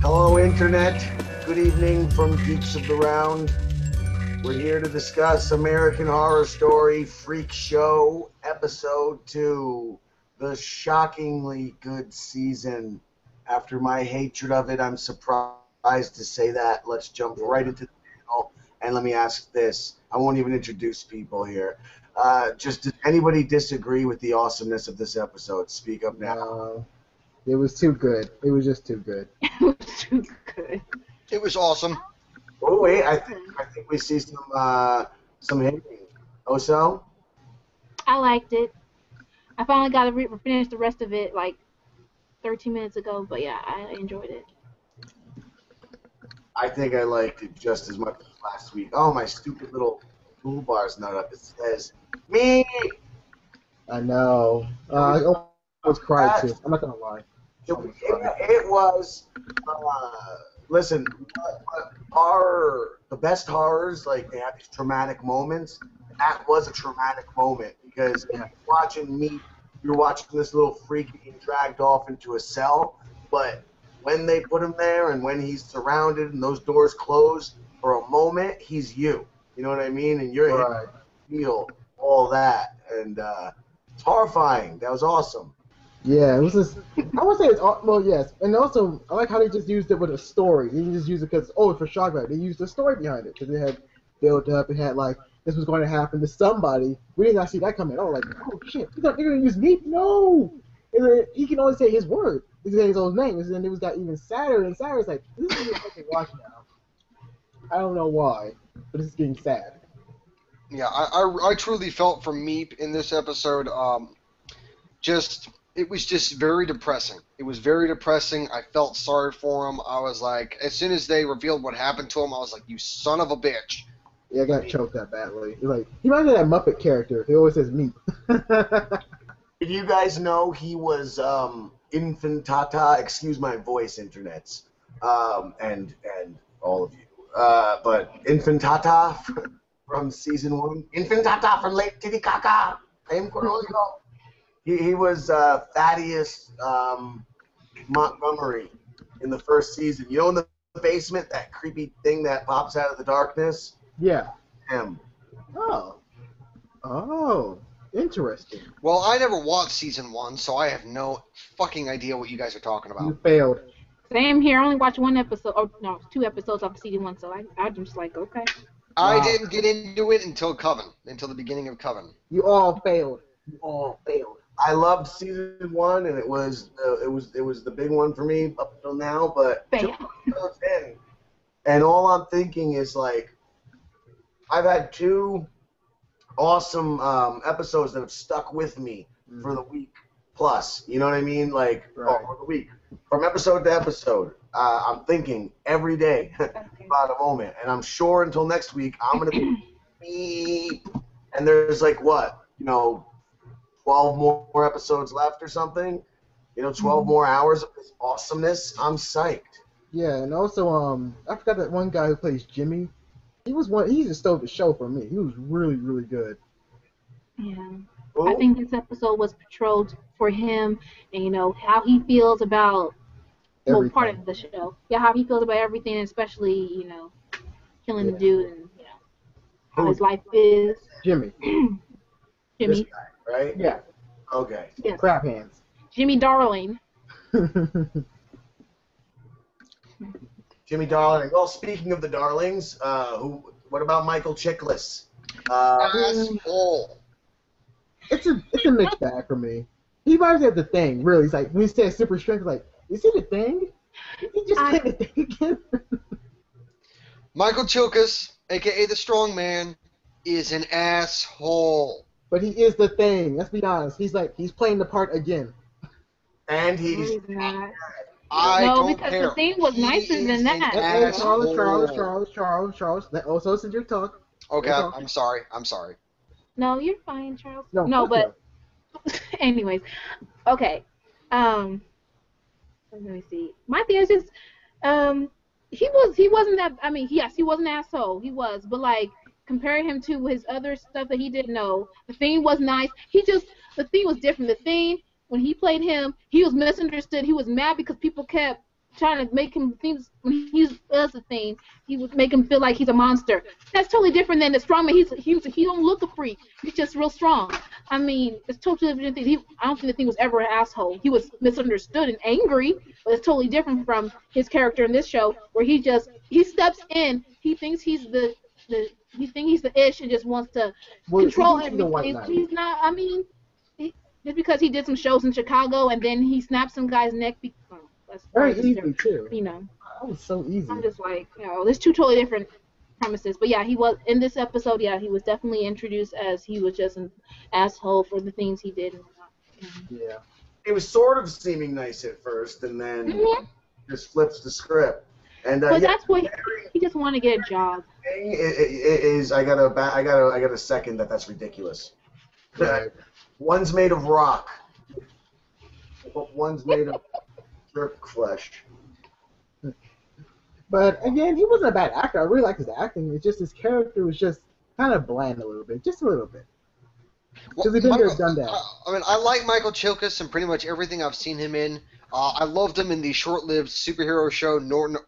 Hello, Internet. Good evening from Geeks of the Round. We're here to discuss American Horror Story Freak Show, Episode 2, the shockingly good season. After my hatred of it, I'm surprised to say that. Let's jump right into the panel, and let me ask this. I won't even introduce people here. Does anybody disagree with the awesomeness of this episode? Speak up now. No, it was too good. It was just too good. It was too good. It was awesome. Oh wait, I think we see some hating. Oh so? I liked it. I finally got to finish the rest of it like 13 minutes ago, but yeah, I enjoyed it. I think I liked it just as much as last week. Oh, my stupid little toolbar's not up. It says me. I know. I almost cried too. I'm not gonna lie. It was. Listen, the best horrors, like they have these traumatic moments. That was a traumatic moment because you're watching this little freak being dragged off into a cell, but when they put him there and when he's surrounded and those doors close for a moment, he's you. You know what I mean? And you're Right. feel all that, and it's horrifying. That was awesome. Yeah, it was just. I would say it's well, yes, and also I like how they just used it with a story. They didn't just use it because it's for shock value. They used the story behind it because it had built up. It had like this was going to happen to somebody. We did not see that coming. Like, oh shit, they're gonna use me? No. And then he can only say his word. He said his own name, and then it was got even sadder and sadder. It's like this is a fucking watch now. I don't know why, but it's getting sad. Yeah, I truly felt for Meep in this episode. It was just very depressing. It was very depressing. I felt sorry for him. I was like, as soon as they revealed what happened to him, I was like, you son of a bitch. Yeah, I got choked that badly. Like he reminds me of that Muppet character. He always says me. Did you guys know he was infantata? Excuse my voice, internets, and all of you. But infantata from season 1. Infantata from Lake Titicaca. I am Cornelio. He was Thaddeus Montgomery in the first season. You know, in the basement, that creepy thing that pops out of the darkness? Yeah. Him. Oh, interesting. Well, I never watched season 1, so I have no fucking idea what you guys are talking You about. failed. Same here. I only watched one episode, or no, 2 episodes of season 1, so I'm just like, okay. I Wow. didn't get into it until the beginning of Coven. You all failed. You all failed. I loved season 1, and it was the big one for me up until now. But Fail. 2 episodes in, and all I'm thinking is like, I've had 2 awesome episodes that have stuck with me for the week plus. You know what I mean? Like, Right. for the week, from episode to episode. I'm thinking every day about a moment, and I'm sure until next week I'm gonna be beep. And there's like 12 more episodes left or something. 12 more hours of this awesomeness. I'm psyched. Yeah, and also I forgot that one guy who plays Jimmy. He just stole the show for me. He was really, really good. Yeah. Who? I think this episode was patrolled for him, and how he feels about part Everything. of the show. Yeah, how he feels about everything, especially killing the dude, and how his life is. Jimmy. This Jimmy, guy, right? Yeah. Okay. yes. Crab hands. Jimmy Darling. Jimmy Darling. Well, speaking of the darlings, what about Michael Chiklis? Asshole. It's a mixed bag for me. He reminds me of the Thing, really. He's like when he says super strength, like, is he the Thing? Is he just playing the Thing again? Michael Chilkus, a.k.a. the Strong Man, is an asshole. But he is the Thing. Let's be honest. He's playing the part again. And No, he's he's not. I No, don't because care. the Thing was He nicer is than an that. Hey, asshole. Charles. That also since your talk. Okay, Your talk. I'm sorry. No, you're fine, Charles. No, No, fuck but anyways, okay. Let me see. My thing is just, he wasn't that. I mean, yes, he was an asshole. He was, but like comparing him to his other stuff that he didn't know, the Thing was nice. The Thing was different. The Thing, when he played him, he was misunderstood. He was mad because people kept trying to make him think when he does the thing, he would make him feel like he's a monster. That's totally different than the strong man. He don't look a freak. He's just real strong. I mean, it's totally different things. I don't think the thing was ever an asshole. He was misunderstood and angry, but it's totally different from his character in this show, where he steps in. He thinks he's he thinks he's the ish and just wants to control everything. He's not. I mean, just because he did some shows in Chicago and then he snapped some guy's neck. That's very easy too. You know, that was so easy. I'm just like, there's two totally different premises. But yeah, he was in this episode. Yeah, he was definitely introduced as he was just an asshole for the things he did. Yeah. He was sort of seeming nice at first, and then just flips the script. And but that's what he just wanted to get a job. I got a second that's ridiculous. Right. One's made of rock, but one's made of jerk flesh. But again, he wasn't a bad actor. I really liked his acting. It's just his character was just kind of bland a little bit, just a little bit. Because he didn't have done that. I mean, I like Michael Chilkus in pretty much everything I've seen him in. I loved him in the short-lived superhero show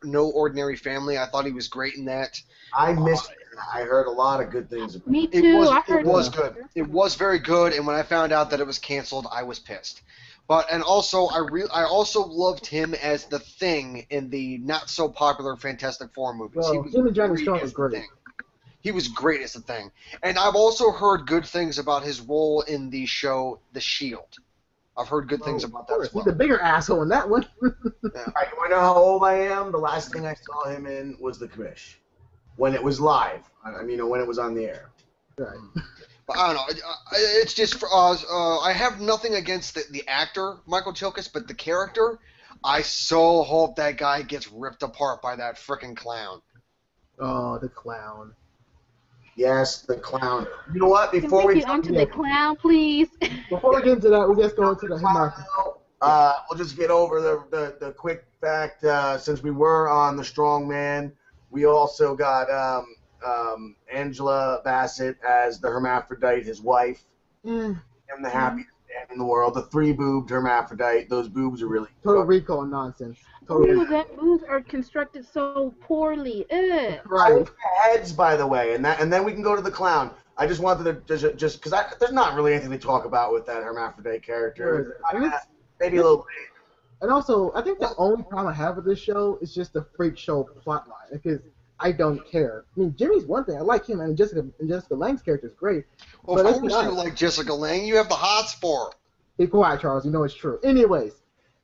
No Ordinary Family. I thought he was great in that. I missed it. I heard a lot of good things about it. Me too. It was good. It was very good, and when I found out that it was canceled, I was pissed. And also, I also loved him as the Thing in the not-so-popular Fantastic Four movies. Well, Jimmy Johnny Strong was great. He was great as the Thing. And I've also heard good things about his role in the show The Shield. I've heard good things about that as well. He's a bigger asshole in that one. Yeah. I know how old I am. The last thing I saw him in was The Commish. When it was live. I mean, when it was on the air. Right. But I don't know. It's just for I have nothing against the actor, Michael Chilkus, but the character, I so hope that guy gets ripped apart by that frickin' clown. Oh, the clown. Yes, the clown. You know what? Before we get onto the clown, please. Before we get into that, we'll just go into the market. We'll just get over the quick fact. Since we were on the strong man, we also got Angela Bassett as the hermaphrodite, his wife, and the happiest man in the world. The three-boobed hermaphrodite. Those boobs are really total recall nonsense. Ooh, that boobs are constructed so poorly. Ugh. Right. Heads, by the way, and then we can go to the clown. I just wanted to just because there's not really anything to talk about with that hermaphrodite character. Maybe a little bit. And also, I think the only problem I have with this show is just the freak show plotline, because I don't care. I mean, Jimmy's one thing. I like him, and Jessica Lange's character is great. Well, of course you like Jessica Lange. You have the hots for her. Be quiet, Charles. You know it's true. Anyways,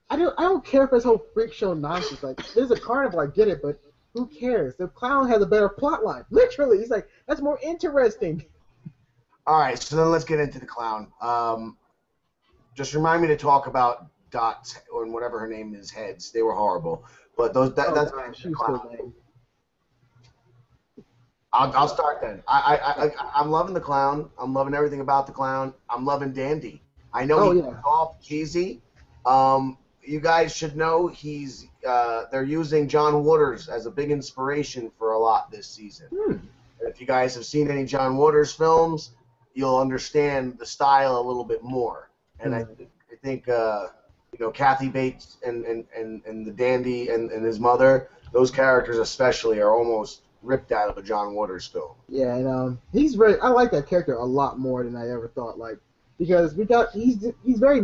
I don't care for this whole freak show nonsense. Like, there's a carnival, I get it, but who cares? The clown has a better plotline. Literally, he's like, that's more interesting. All right, so then let's get into the clown. Just remind me to talk about Dot's or whatever her name is, heads. They were horrible, but that's she's so lame. I'll start then. I'm loving the clown. I'm loving everything about the clown. I'm loving Dandy. I know he's off cheesy. You guys should know they're using John Waters as a big inspiration for a lot this season. If you guys have seen any John Waters films, you'll understand the style a little bit more. And I think Kathy Bates and the Dandy and his mother, those characters especially are almost ripped out of a John Waters film. Yeah, and I like that character a lot more than I ever thought. Like, because he's very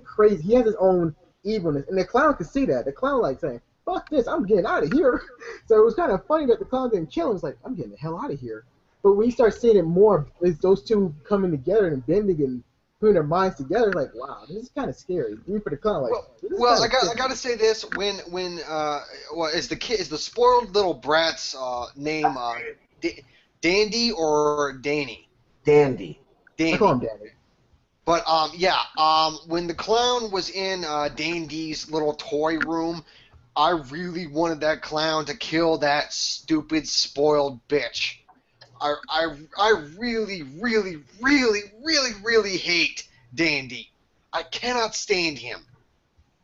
crazy. He has his own evilness, and the clown could see that. The clown like saying, "Fuck this, I'm getting out of here." So it was kind of funny that the clown didn't kill him. It's like, I'm getting the hell out of here. But when you start seeing it more, it's those two coming together and bending and putting their minds together, like, wow, this is kind of scary. Even for the clown, like. I gotta say this: when is the spoiled little brat's name Dandy or Danny? Dandy. I call him Danny. But when the clown was in Dandy's little toy room, I really wanted that clown to kill that stupid spoiled bitch. I really, really, really, really, really hate Dandy. I cannot stand him.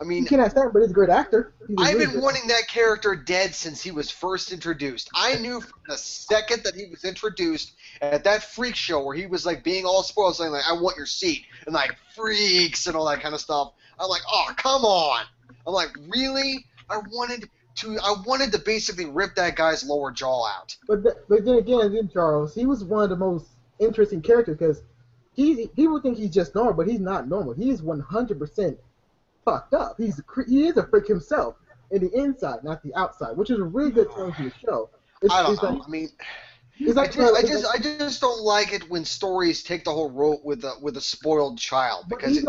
I mean, you cannot stand him, but he's a great actor. I've been wanting that character dead since he was first introduced. I knew from the second that he was introduced at that freak show where he was like being all spoiled, saying like, "I want your seat," and like freaks and all that kind of stuff. I'm like, oh, come on. I'm like, really? I wanted to basically rip that guy's lower jaw out. But then again, Charles, he was one of the most interesting characters because people think he's just normal, but he's not normal. He is 100% fucked up. He is a freak himself in the inside, not the outside, which is a really good tone to the show. I don't know. I mean, I just don't like it when stories take the whole road with a spoiled child because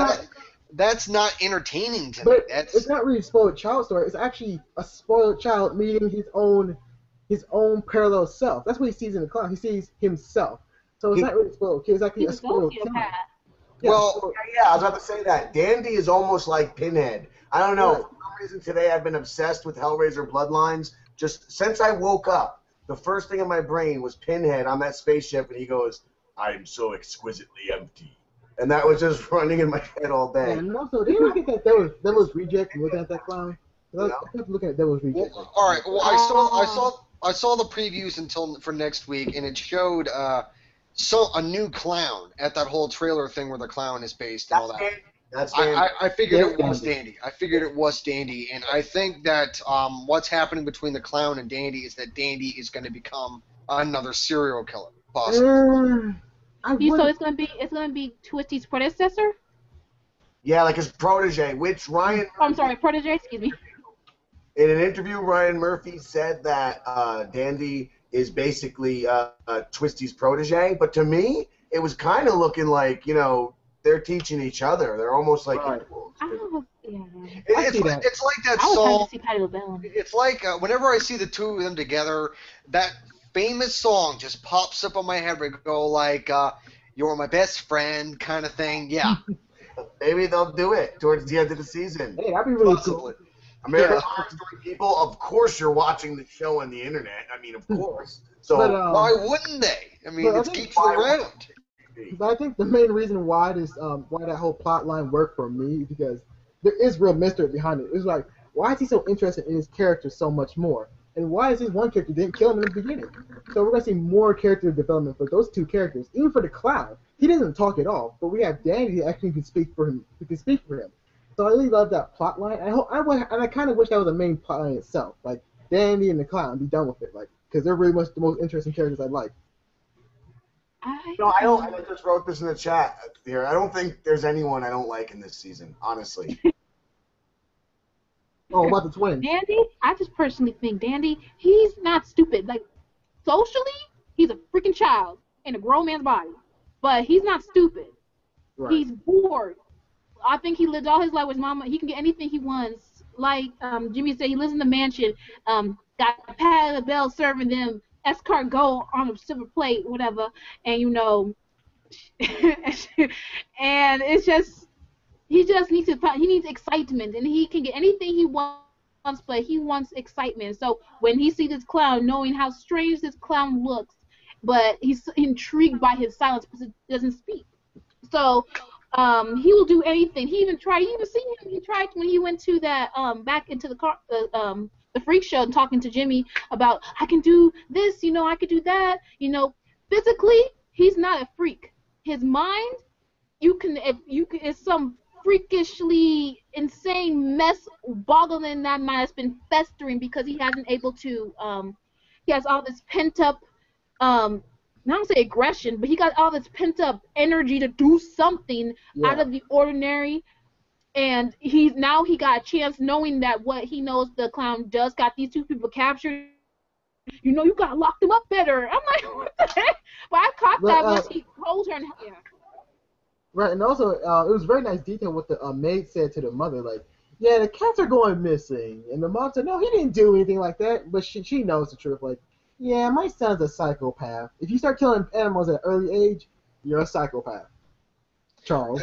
that's not entertaining to me. It's not really a spoiled child story. It's actually a spoiled child meeting his own parallel self. That's what he sees in the clown. He sees himself. So it's not really spoiled kid. It's actually a spoiled child. Yeah, I was about to say that. Dandy is almost like Pinhead. I don't know. For some reason today I've been obsessed with Hellraiser Bloodlines. Just since I woke up, the first thing in my brain was Pinhead on that spaceship, and he goes, "I'm so exquisitely empty." And that was just running in my head all day. And also, did you look at that Devil's Reject and looking at that clown? I kept looking at Devil's Reject. Well, all right. Well, I saw the previews for next week, and it showed a new clown at that whole trailer thing where the clown is based and all that. That's Dandy. I figured it was Dandy. I figured it was Dandy, and I think that what's happening between the clown and Dandy is that Dandy is going to become another serial killer, possibly. So it's gonna be Twisty's predecessor. Yeah, like his protege, which Ryan. Oh, I'm sorry, protege. Excuse me. In an interview, Ryan Murphy said that Dandy is basically Twisty's protege, but to me, it was kind of looking like they're teaching each other. They're almost like equals. It's like that song. It's like whenever I see the two of them together, that famous song just pops up on my head where I go like, "You're my best friend" kind of thing. Yeah. Maybe they'll do it towards the end of the season. Hey, that'd be really cool. American Horror Story people, of course you're watching the show on the internet. I mean, of course. So why wouldn't they? I mean, it's Geeks around. But I think the main reason why that whole plot line worked for me is because there is real mystery behind it. It's like, why is he so interested in his character so much more? And why is this one character didn't kill him in the beginning? So we're going to see more character development for those two characters. Even for the clown, he doesn't talk at all. But we have Danny who actually can speak for him. So I really love that plot line. I kind of wish that was the main plot line itself. Like, Danny and the clown, be done with it. Like, because they're really much the most interesting characters I like. I just wrote this in the chat here. I don't think there's anyone I don't like in this season, honestly. Oh, about the twins. Dandy, I just personally think Dandy, he's not stupid. Like, socially, he's a freaking child in a grown man's body. But he's not stupid. Right. He's bored. I think he lived all his life with his mama. He can get anything he wants. Like Jimmy said, he lives in the mansion, got a Pat the Bell serving them escargot on a silver plate, whatever. And, and it's just... He needs excitement, and he can get anything he wants, but he wants excitement. So when he sees this clown, knowing how strange this clown looks, but he's intrigued by his silence because it doesn't speak. So he will do anything. He even tried when he went to that back into the freak show and talking to Jimmy about, I can do this, I could do that. Physically, he's not a freak. His mind, it's some freakishly insane mess boggling that mind has been festering because he hasn't able to he has all this pent up not to say aggression, but he got all this pent up energy to do something out of the ordinary, and he got a chance, knowing that what he knows the clown does, got these two people captured. You gotta lock them up better. I'm like, what the heck? But I caught that when he told her. Right, and also, it was very nice detail what the maid said to the mother, like, yeah, the cats are going missing. And the mom said, no, he didn't do anything like that. But she knows the truth, like, yeah, my son's a psychopath. If you start killing animals at an early age, you're a psychopath. Charles.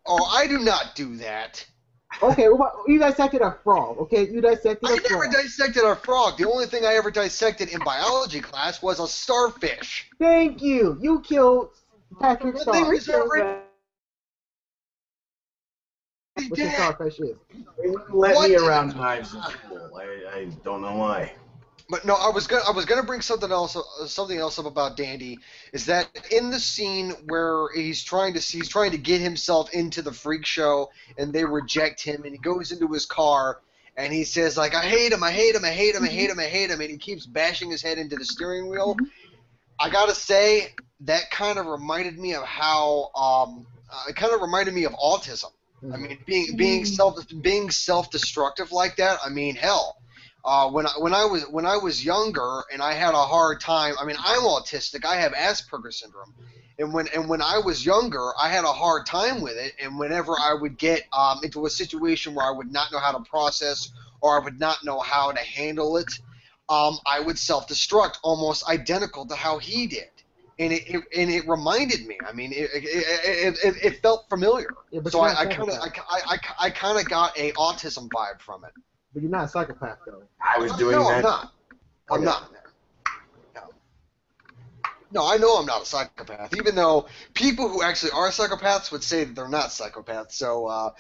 Oh, I do not do that. Okay, well, you dissected a frog, okay? You dissected a frog. I never dissected a frog. The only thing I ever dissected in biology class was a starfish. Thank you. You killed Patrick Star. What the starfish is. They wouldn't let me around knives in school. I don't know why. But no, I was gonna bring something else up about Dandy. Is that in the scene where he's trying to get himself into the freak show and they reject him and he goes into his car and he says like, I hate him, I hate him, I hate him, I hate him, I hate him, and he keeps bashing his head into the steering wheel. I gotta say that kind of reminded me of how it kind of reminded me of autism. I mean, being self-destructive like that. I mean, hell. When I was younger and I had a hard time. I mean, I'm autistic. I have Asperger's syndrome, and when I was younger, I had a hard time with it. And whenever I would get into a situation where I would not know how to process or I would not know how to handle it, I would self-destruct almost identical to how he did. And it reminded me. I mean, it felt familiar. Yeah, but So you're not I a kind of psychopath. I kind of got a autism vibe from it. But you're not a psychopath, though. I was doing No, that. I'm not. I'm not. No. No, I know I'm not a psychopath. Even though people who actually are psychopaths would say that they're not psychopaths. So,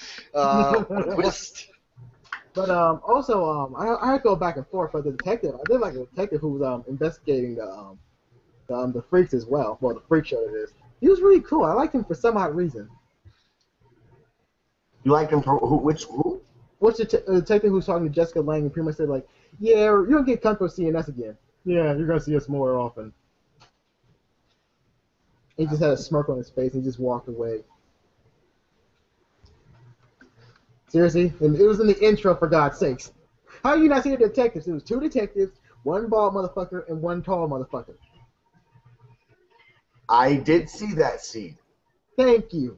twist. But also, I had to go back and forth. But the detective, I did like a detective who was investigating the freaks as well. Well, the freak show it is. He was really cool. I liked him for some odd reason. You liked him for who? Who? What's the detective who's talking to Jessica Lange and pretty much said like, yeah, you're gonna get comfortable seeing us again. Yeah, you're gonna see us more often. He just had a smirk on his face and he just walked away. Seriously? And it was in the intro, for God's sakes. How do you not see the detectives? It was two detectives, one bald motherfucker and one tall motherfucker. I did see that scene. Thank you.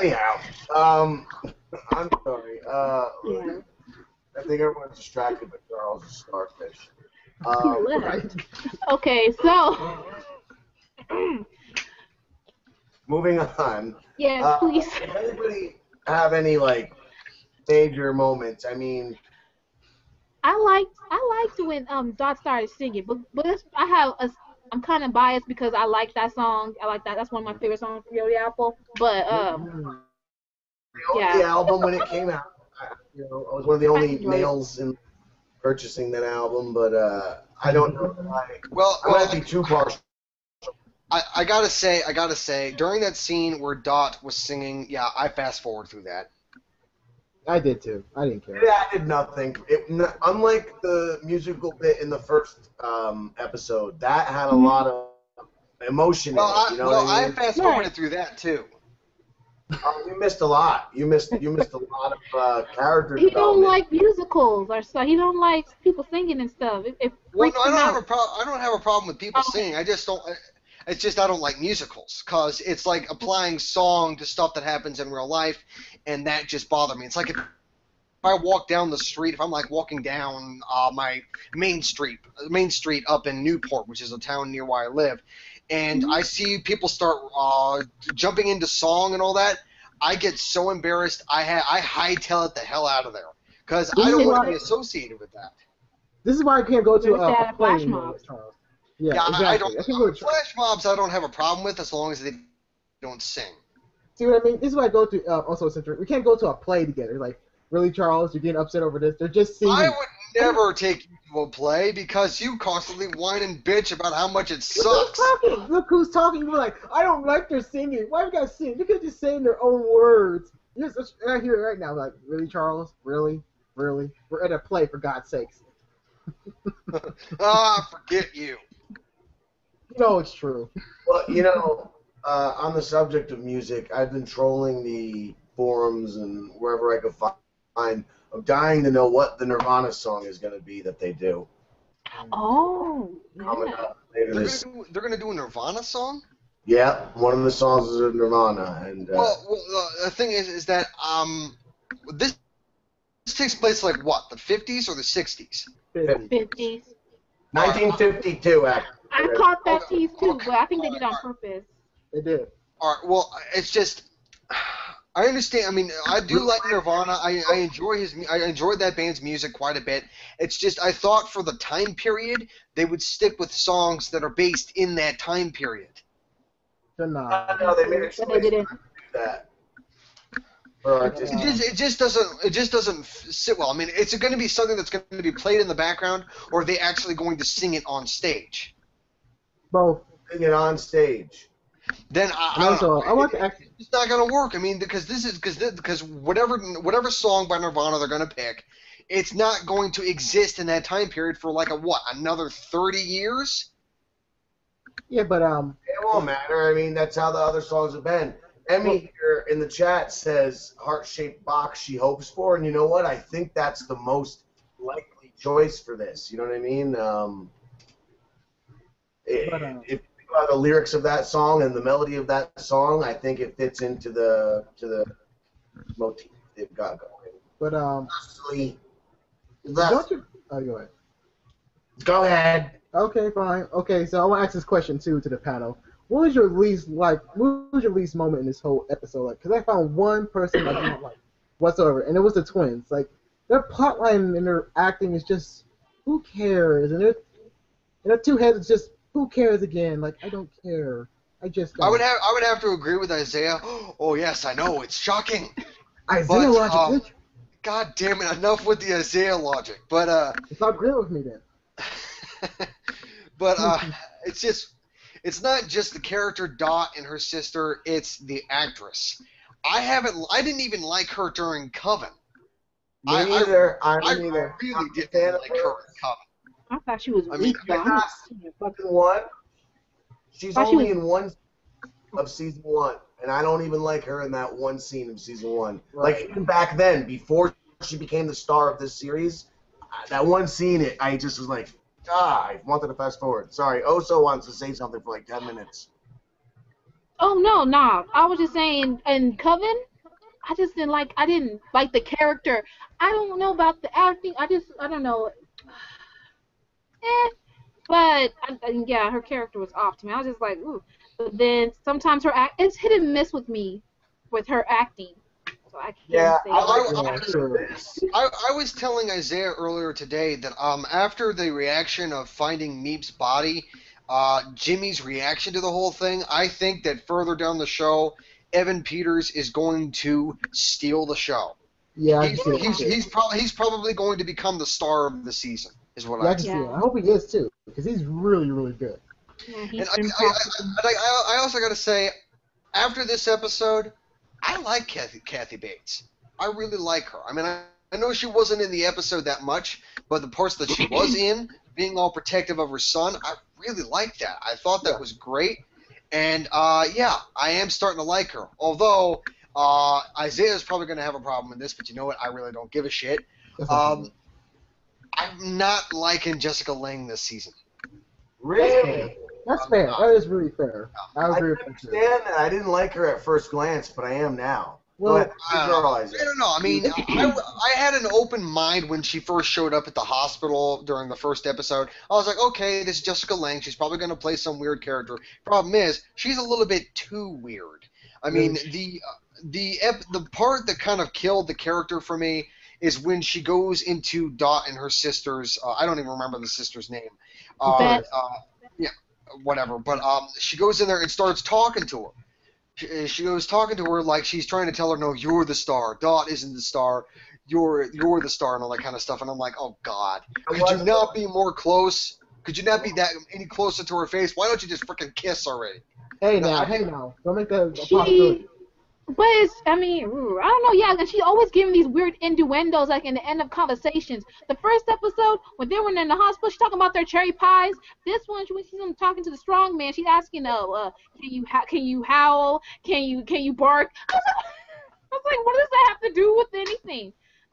Anyhow, I'm sorry. Yeah. I think everyone's distracted by Charles' starfish. Right. Okay, so Moving on. yes, please. Does anybody have any like major moments? I mean, I liked when Dot started singing, but I'm kind of biased because I like that song. I like that. That's one of my favorite songs from Yo Apple. But the yeah. album when it came out, I was one of the only males in purchasing that album, but I don't know why. I might be too partial. I gotta say, during that scene where Dot was singing, yeah, I fast forward through that. I did too. I didn't care. It added nothing. Unlike the musical bit in the first episode, that had a lot of emotion in it. You know what I mean? I fast forwarded through that too. You missed a lot. You missed a lot of character He development. don't like musicals or so. He don't like people singing and stuff. It Well, freaks no, I him don't out. have a problem. I don't have a problem with people singing. I just don't. It's just I don't like musicals because it's like applying song to stuff that happens in real life, and that just bothered me. It's like if I walk down the street, if I'm like walking down my main street up in Newport, which is a town near where I live, and I see people start jumping into song and all that, I get so embarrassed. I hightail it the hell out of there because I don't want to be associated with that. This is why I can't go to a flash play. mobs. Yeah, Yeah, exactly. I don't. I can't go to Flash mobs, I don't have a problem with as long as they don't sing. See what I mean? This is why I go to also Central. We can't go to a play together. Like, really, Charles? You're getting upset over this? They're just singing. I would never take you to a play because you constantly whine and bitch about how much it sucks. Look who's talking. We're like, I don't like their singing. Why we gotta sing? You could just say in their own words. I hear it right now. Like, really, Charles? Really? Really? We're at a play, for God's sakes. Forget you. You know it's true. Well, on the subject of music, I've been trolling the forums and wherever I could find. I'm dying to know what the Nirvana song is going to be that they do. Oh, Coming yeah. up later this. They're gonna do a Nirvana song. Yeah, one of the songs is of Nirvana, and Well, the thing is that this takes place like what, the 50s or the 60s? 50s. 1952. Actually. I caught that tease too, but I think they did it on purpose. They did. All right. Well, it's just I understand. I mean, I do like Nirvana. I enjoyed that band's music quite a bit. It's just I thought for the time period they would stick with songs that are based in that time period. No, they made a choice They didn't. not to do that. For artistic. It just doesn't sit well. I mean, it's going to be something that's going to be played in the background, or are they actually going to sing it on stage? Both. Sing it on stage. then And I don't also, I want know. to ask. It's not gonna work. I mean, because whatever song by Nirvana they're gonna pick, it's not going to exist in that time period for like another 30 years. Yeah, but It won't matter. I mean, that's how the other songs have been. Emmy here in the chat says heart-shaped box she hopes for, and you know what? I think that's the most likely choice for this. You know what I mean? If you think about the lyrics of that song and the melody of that song, I think it fits into the motif they've got going. But Honestly, don't you? Oh, go ahead. Go ahead. Okay, fine. Okay, so I want to ask this question too to the panel. What was your least moment in this whole episode? Like, because I found one person I didn't like whatsoever, and it was the twins. Like, their plotline and their acting is just who cares, and their two heads is just who cares again. Like, I don't care. I just don't. I would have to agree with Isaiah. Oh yes, I know it's shocking. Isaiah logic. God damn it! Enough with the Isaiah logic. But it's not great with me then. But it's not just the character Dot and her sister, it's the actress. I didn't even like her during Coven. Me neither. I really didn't like her in Coven. I thought she was weak. Fucking one. She's only in one of season 1, and I don't even like her in that one scene of season 1. Right. Like, even back then, before she became the star of this series, that one scene, I just was like, I wanted to fast forward. Sorry, Oso wants to say something for like 10 minutes. Oh no. I was just saying in Coven, I didn't like the character. I don't know about the acting. I don't know. But yeah, her character was off to me. I was just like, ooh. But then sometimes it's hit and miss with me, with her acting. So I can't say. I was telling Isaiah earlier today that after the reaction of finding Meep's body, Jimmy's reaction to the whole thing, I think that further down the show, Evan Peters is going to steal the show. Yeah, he's probably going to become the star of the season. Is what I see. I hope he is too, because he's really, really good. Yeah, I also got to say, after this episode, I like Kathy Bates. I really like her. I mean, I know she wasn't in the episode that much, but the parts that she was in, being all protective of her son, I really liked that. I thought that was great. And, yeah, I am starting to like her. Although, Isaiah's probably going to have a problem with this, but you know what? I really don't give a shit. I'm not liking Jessica Lange this season. Really? That's fair. That is really fair. I understand that. I didn't like her at first glance, but I am now. Well, I don't know. I mean, I had an open mind when she first showed up at the hospital during the first episode. I was like, okay, this is Jessica Lange. She's probably going to play some weird character. Problem is, she's a little bit too weird. I mean, the part that kind of killed the character for me is when she goes into Dot and her sister's. I don't even remember the sister's name. Yeah, whatever. But she goes in there and starts talking to her. She goes talking to her like she's trying to tell her, no, you're the star. Dot isn't the star. You're the star and all that kind of stuff. And I'm like, oh God, could you not be more close? Could you not be that any closer to her face? Why don't you just freaking kiss already? Hey now, don't make that a possibility. But I don't know, yeah, and she always giving these weird innuendos, like in the end of conversations. The first episode, when they were in the hospital, she's talking about their cherry pies. This one, when she's talking to the strong man, she's asking, can you howl? Can you bark? I was like, what does that have to do with anything?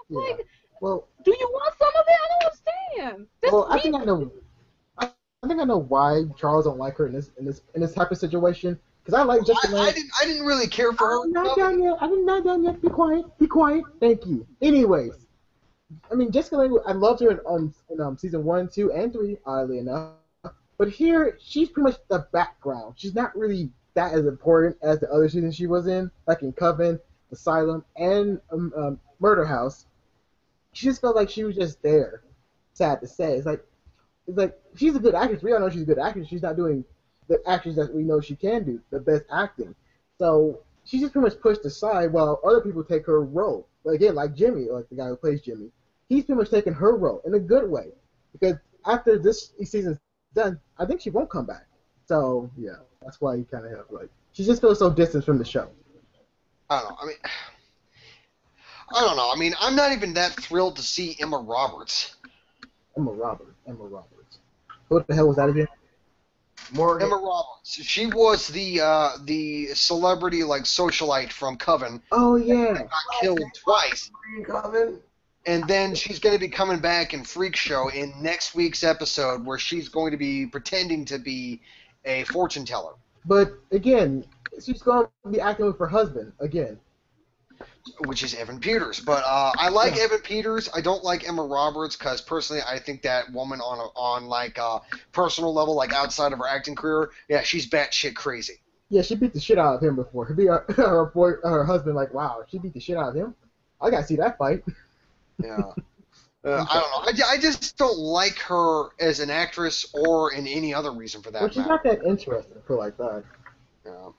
Like, well, do you want some of it? I don't understand. I think I know why Charles don't like her in this type of situation. Because I like Jessica Lange. I didn't really care for her. I'm not done yet. Be quiet. Thank you. Anyways, I mean, Jessica Lange, I loved her in season 1, 2, and 3, oddly enough. But here, she's pretty much the background. She's not really that as important as the other seasons she was in, like in Coven, Asylum, and Murder House. She just felt like she was just there. Sad to say. It's like she's a good actress. We all know she's a good actress. She's not doing the actions that we know she can do, the best acting. So she's just pretty much pushed aside while other people take her role. But again, like Jimmy, like the guy who plays Jimmy, he's pretty much taking her role in a good way. Because after this season's done, I think she won't come back. So yeah, that's why you kind of have She just feels so distant from the show. I don't know. I don't know. I mean, I'm not even that thrilled to see Emma Roberts. Emma Roberts. What the hell was that again? Morgan. Emma Roberts. She was the celebrity like socialite from Coven. Oh yeah. Got killed twice. Coven. And then she's going to be coming back in Freak Show in next week's episode, where she's going to be pretending to be a fortune teller. But again, she's going to be acting with her husband again. Which is Evan Peters. But I like Evan Peters. I don't like Emma Roberts because personally I think that woman on like a personal level, like outside of her acting career, yeah, she's batshit crazy. Yeah, she beat the shit out of him before. Her husband like, wow, she beat the shit out of him. I gotta see that fight. Yeah. I don't know. I just don't like her as an actress or in any other reason for that Well, she's matter. not that interesting for like that. Yeah.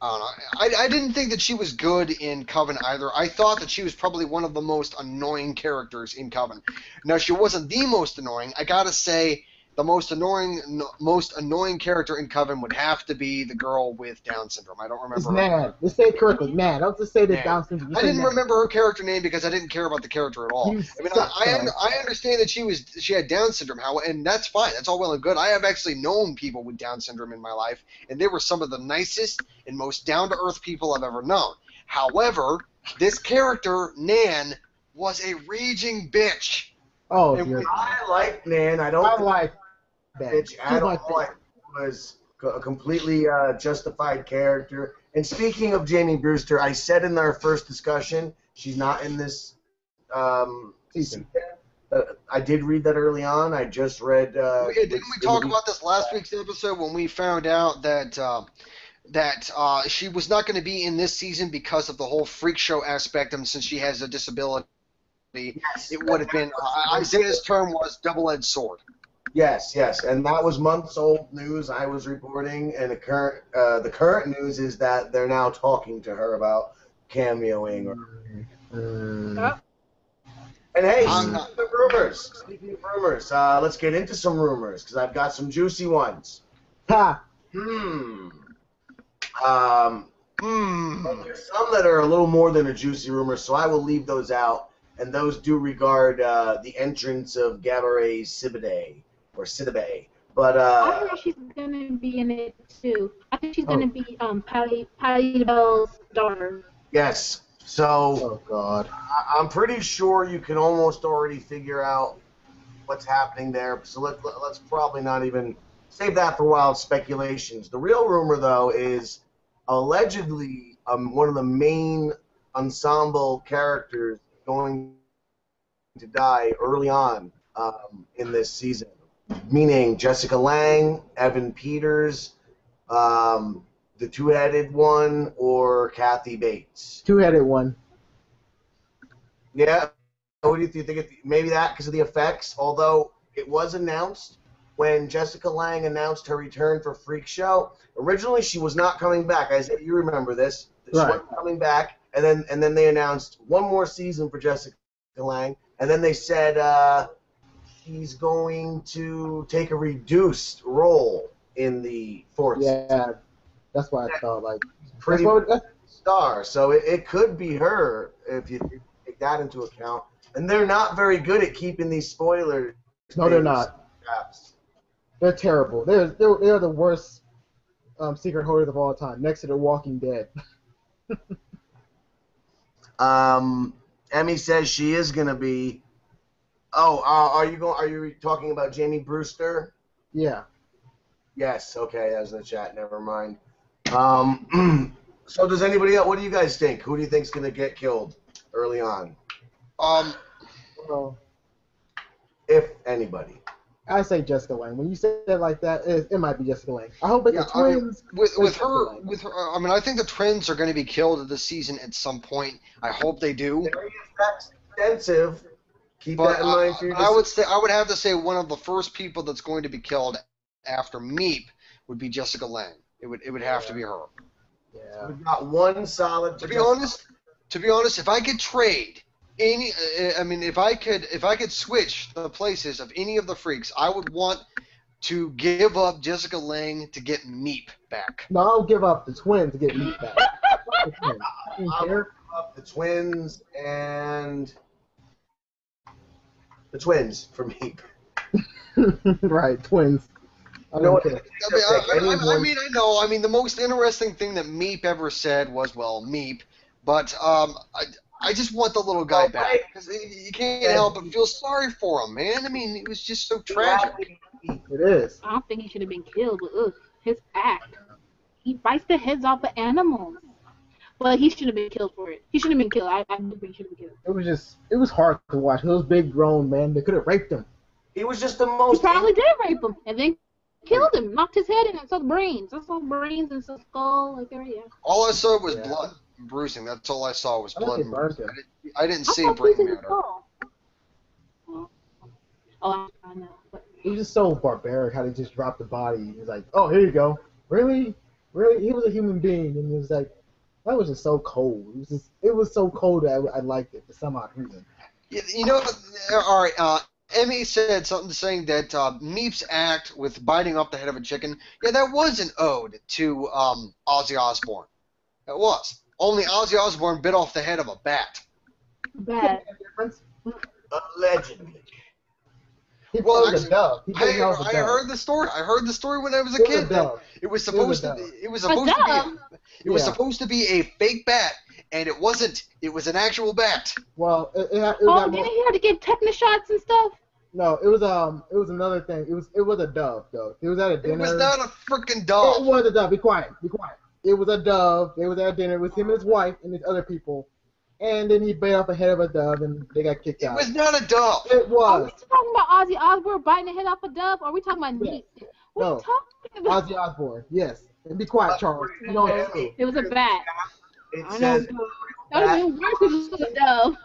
I don't know. I didn't think that she was good in Coven either. I thought that she was probably one of the most annoying characters in Coven. Now, she wasn't the most annoying. I gotta say, the most annoying character in Coven would have to be the girl with Down syndrome. I don't remember. It's her Mad. Let's say it correctly. Mad. Don't just say that Mad. Down syndrome. I didn't remember her character name because I didn't care about the character at all. You I mean, suck, I understand that she had Down syndrome, and that's fine. That's all well and good. I have actually known people with Down syndrome in my life, and they were some of the nicest and most down-to-earth people I've ever known. However, this character, Nan, was a raging bitch. Oh, And dear. I like Nan. I don't I think like that. bitch She's at my all. It was a completely justified character. And speaking of Jamie Brewster, I said in our first discussion, she's not in this season. I did read that early on. I just read. Didn't we talk about this last week's episode when we found out that she was not going to be in this season because of the whole freak show aspect, and since she has a disability, Yes. it would have been Isaiah's term was double-edged sword. Yes, and that was months old news I was reporting, and the current news is that they're now talking to her about cameoing. And hey, speaking of rumors, let's get into some rumors because I've got some juicy ones. Ha! There's some that are a little more than a juicy rumor, so I will leave those out. And those do regard the entrance of Gabourey Sidibe. But I heard she's gonna be in it too. I think she's gonna be Patty Bell's daughter. yes, so Oh God. I'm pretty sure you can almost already figure out what's happening there. So let's probably not even save that for wild speculations. The real rumor, though, is allegedly one of the main ensemble characters going to die early on in this season, meaning Jessica Lange, Evan Peters, the two-headed one, or Kathy Bates. Two-headed one. Yeah. What do you think? Maybe that because of the effects, although it was announced when Jessica Lange announced her return for Freak Show. Originally, she was not coming back. I said, you remember this. She wasn't coming back, and then they announced one more season for Jessica Lange, and then they said she's going to take a reduced role in the fourth season. Yeah, that's why I thought like Pretty that's star. So it could be her if you take that into account. And they're not very good at keeping these spoilers. no, they're not. Traps. They're terrible. They're the worst secret hoarders of all time, next to The Walking Dead. Emmy says she is going to be. Oh, are you talking about Jamie Brewster? Yeah. Yes. Okay, that was in the chat. Never mind. So does anybody else? What do you guys think? Who do you think's going to get killed early on, Well, if anybody? I say Jessica Lange. When you say it like that, it might be Jessica Lange. I hope it's the twins. With her, I mean, I think the twins are going to be killed this season at some point. I hope they do. Very extensive. Keep But that in mind for your I would have to say one of the first people that's going to be killed after Meep would be Jessica Lange. It would have to be her. Yeah. We've got one solid. To be honest, if I could trade if I could switch the places of any of the freaks, I would want to give up Jessica Lange to get Meep back. No, I'll give up the twins to get me back. Fuck the twins. I don't I'll care. give up the twins and the twins for me. Right, twins. I You know don't what? care. I know. I mean, the most interesting thing that Meep ever said was, well, Meep. But I just want the little guy back. Because you can't help but feel sorry for him, man. I mean, it was just so tragic. It is. I don't think he should have been killed, but ugh, his act. He bites the heads off of animals. But he shouldn't have been killed for it. He shouldn't have been killed. I do think he should have been killed. It was hard to watch. Those big grown men, they could have raped him. He was just the He most. probably did rape him and then killed him, knocked his head in and saw brains. I saw brains and some skull like there, yeah. All I saw was blood and bruising. That's all I saw was I think blood they and burned bruising. him. I didn't I see saw brain pieces of matter. skull. Oh, I know. But It was just so barbaric how they just dropped the body. It was like, oh, here you go. Really? Really? He was a human being, and it was like, that was just so cold. It was so cold that I liked it for some odd reason. You know, all right. Emmy said something saying that Meep's act with biting off the head of a chicken, yeah, that was an ode to Ozzy Osbourne. It was. Only Ozzy Osbourne bit off the head of a bat. bad. Difference? Allegedly. He Well, played a actually, dove. He played off a I dove. heard the story. I heard the story when I was a It was kid. a dove. It was supposed a to. dove. It was A supposed to dove? be. It was Yeah. supposed to be a fake bat, and it wasn't. It was an actual bat. Well, it Oh, got didn't he have to get tetanus shots and stuff? no, it was another thing. It was a dove though. It was at a dinner. It was not a freaking It dove. was a dove. Be quiet. Be quiet. It was a dove. They was at dinner with him and his wife and these other people, and then he bit off the head of a dove and they got kicked It out. was not a dove. It Are we was. talking about Ozzy Osbourne biting the head off a dove? Or are we talking about Yeah. meat? What are No. you talking about? Ozzy Osbourne. Yes. And be quiet, Charles. You know it's true. It was a bat. It I know. says That would have been worse if it was a dove.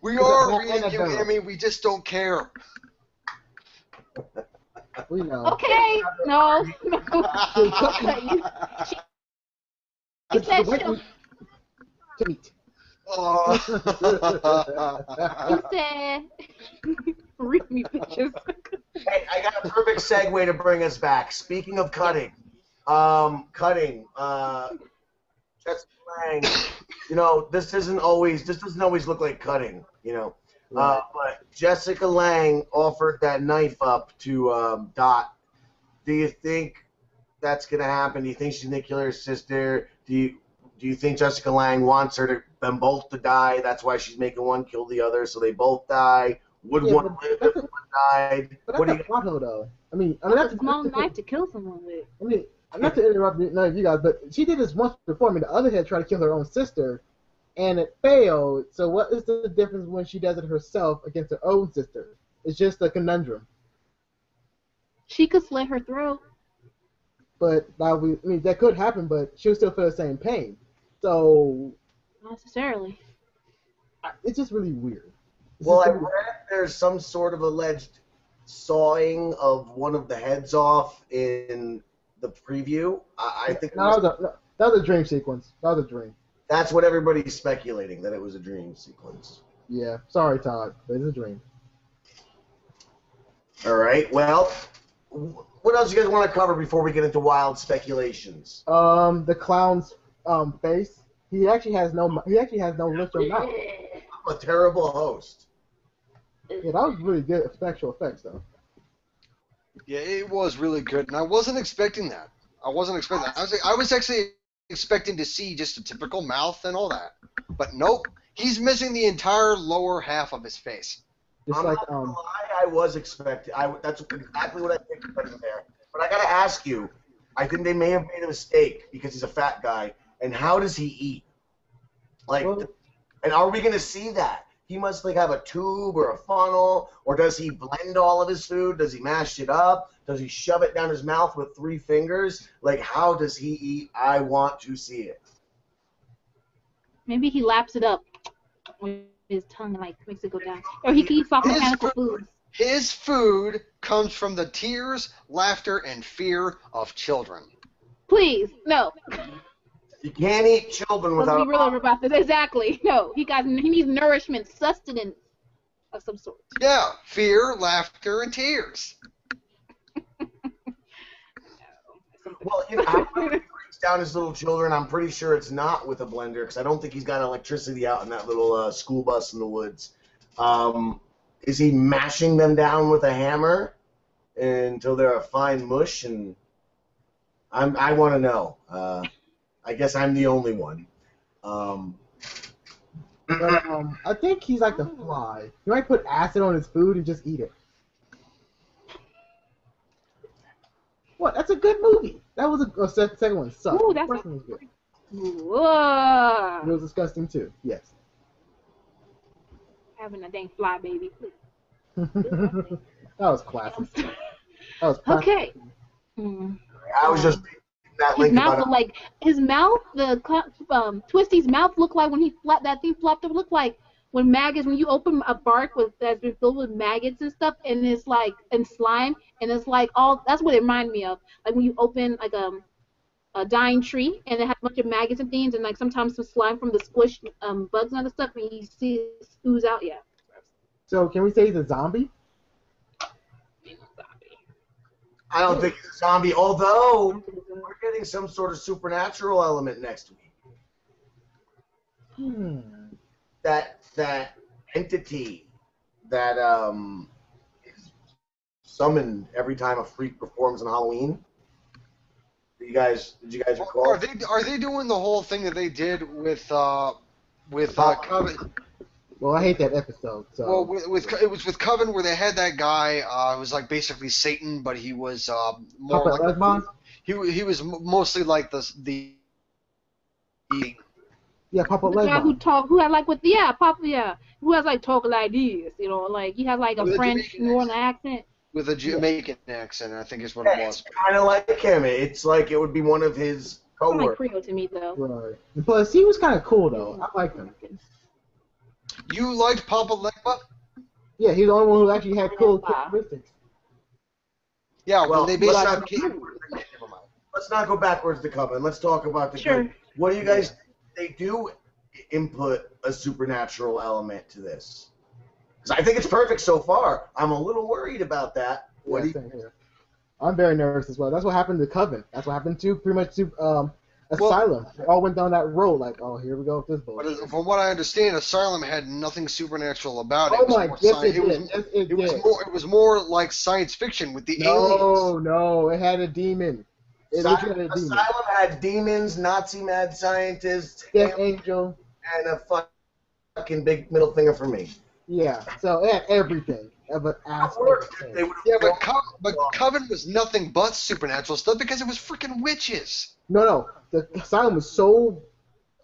We It was a are bat and reading a you, dove. Emmy. We just don't care. We know. Okay. No. No. She said she'll. Meat. Oh. She said. Read me pictures. Hey, I got a perfect segue to bring us back. Speaking of cutting, Jessica Lange, this doesn't always look like cutting, but Jessica Lange offered that knife up to Dot. Do you think that's gonna happen? Do you think she's gonna kill her sister? Do you think Jessica Lange wants them both to die? That's why she's making one kill the other, so they both die. Would Yeah, one live if one died? But What do that's you? a plot hole, though. I mean, That's a small knife to kill someone with. I mean, not to interrupt none of you guys, but she did this once before. I mean, the other had tried to kill her own sister, and it failed. So what is the difference when she does it herself against her own sister? It's just a conundrum. She could slit her throat. But that could happen, but she'll still feel the same pain. So Not necessarily. it's just really weird. Well, I read there's some sort of alleged sawing of one of the heads off in the preview. I think that was a dream sequence. That was a dream. that's what everybody's speculating, that it was a dream sequence. Yeah, sorry, Todd, but it's a dream. All right. Well, what else you guys want to cover before we get into wild speculations? The clown's face. He actually has no lips or mouth. I'm a terrible host. Yeah, that was really good special effects, though. Yeah, it was really good, and I wasn't expecting that. I was actually expecting to see just a typical mouth and all that, but nope. He's missing the entire lower half of his face. Just I'm like not gonna lie, I was expecting. That's exactly what I picked there. But I gotta ask you. I think they may have made a mistake because he's a fat guy. And how does he eat? And are we gonna see that? He must have a tube or a funnel, or does he blend all of his food? Does he mash it up? Does he shove it down his mouth with 3 fingers? How does he eat? I want to see it. Maybe he laps it up with his tongue and makes it go down. Or he can eat soft mechanical foods. His food comes from the tears, laughter, and fear of children. Please, no. You can't eat children Let's without. be real about this. Exactly. No, he needs nourishment, sustenance of some sort. Yeah, fear, laughter, and tears. Well, how he breaks down his little children, I'm pretty sure it's not with a blender because I don't think he's got electricity out in that little school bus in the woods. Is he mashing them down with a hammer until they're a fine mush? And I want to know. I guess I'm the only one. But, I think he's like the fly. He might put acid on his food and just eat it. What? That's a good movie. That was a second one sucked. Ooh, The that's first one was good. Whoa. It was disgusting too. Yes. Having a dang fly baby, please. That was classic. That was classic. Okay. Mm. I was just reading that His link mouth about looked like Twisty's mouth looked like when he that thing flopped up. Looked like when maggots, when you open a bark that's been filled with maggots and stuff, and it's like and slime, and it's like all. That's what it reminded me of. Like when you open like a dying tree, and it has a bunch of maggots and things, and like sometimes some slime from the squish bugs and other stuff, and you see it ooze out. Yeah. So can we say he's a zombie? I don't think he's a zombie, although we're getting some sort of supernatural element next week. That entity that is summoned every time a freak performs on Halloween. Did you guys recall? Are they doing the whole thing that they did with Coven? Well, I hate that episode. So. Well, it was with Coven where they had that guy who was like basically Satan, but he was more Puppet like Lesbon? he was mostly like the Yeah, Papa The guy Lesbon. who had like with who has like talking like this, you know, like he has like a With a French Jamaican New Orleans accent. with a Jamaican accent, I think is what Yeah, it it's was. kind of like him. It's like it would be one of his Kind of like coworkers. Creole to me though. Right. Plus, he was kind of cool though. I liked him. You liked Papa Legba? Yeah, he's the only one who actually had cool Wow. characteristics. Yeah, Well, when they let's basically not, let's not go backwards to Coven. Let's talk about the Sure. good. What do you guys think? They do input a supernatural element to this? Because I think it's perfect so far. I'm a little worried about that. What do Yeah, you same here. I'm very nervous as well. That's what happened to Coven. That's what happened to pretty much to Asylum. They all went down that road like, oh, here we go with this bullshit. But from what I understand, Asylum had nothing supernatural about it. Oh my, yes it It was, did. Yes it it was did. more. It was more like science fiction with the aliens. No, it had a demon. It literally had a demon. Asylum had demons, Nazi mad scientists, Death Angel. and a fucking big middle finger for me. Yeah, so it had everything of an ass. That worked if they would've Yeah, gone- but Coven was nothing but supernatural stuff because it was freaking witches. No, the Asylum was so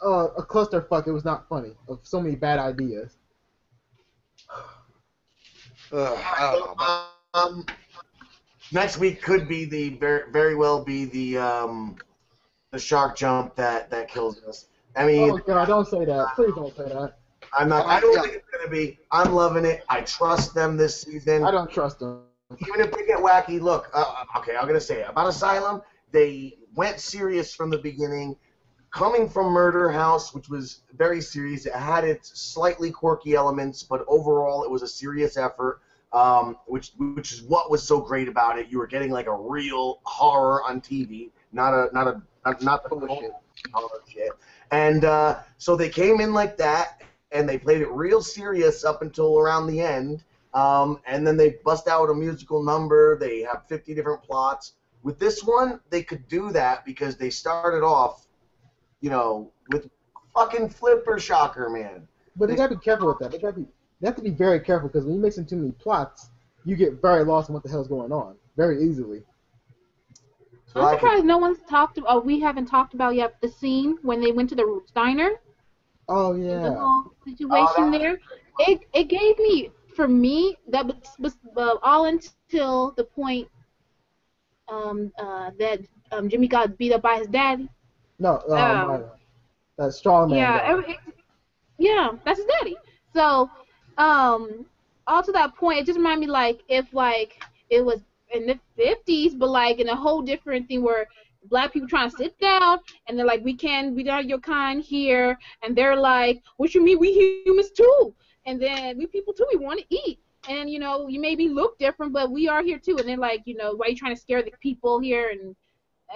a clusterfuck. It was not funny. Of so many bad ideas. I don't know. Next week could be very well be the shark jump that kills us. I mean, Oh God, don't say that. Please don't say that. I'm not. I don't think it's gonna be. I'm loving it. I trust them this season. I don't trust them. Even if they get wacky, look. Okay, I'm gonna say it. About Asylum. They went serious from the beginning. Coming from Murder House, which was very serious, it had its slightly quirky elements, but overall it was a serious effort. Which is what was so great about it. You were getting like a real horror on TV, not the bullshit horror shit. And so they came in like that, and they played it real serious up until around the end. And then they bust out a musical number. They have 50 different plots. With this one, they could do that because they started off, with fucking Flipper Shocker, man. But they gotta be careful with that. They have to be very careful because when you mix in too many plots, you get very lost in what the hell's going on very easily. So I'm surprised no one's talked about. We haven't talked about yet the scene when they went to the diner. Oh The yeah. whole situation there. It gave me, for me, that was all until the point that Jimmy got beat up by his daddy. No, that strong man. Yeah, yeah, that's his daddy. So, all to that point, it just reminded me like if like it was in the 50s, but like in a whole different thing where black people trying to sit down and they're like, we not your kind here, and they're like, what you mean, we humans too, and then we people too, we want to eat, and you maybe look different, but we are here too, and they're like, why are you trying to scare the people here, and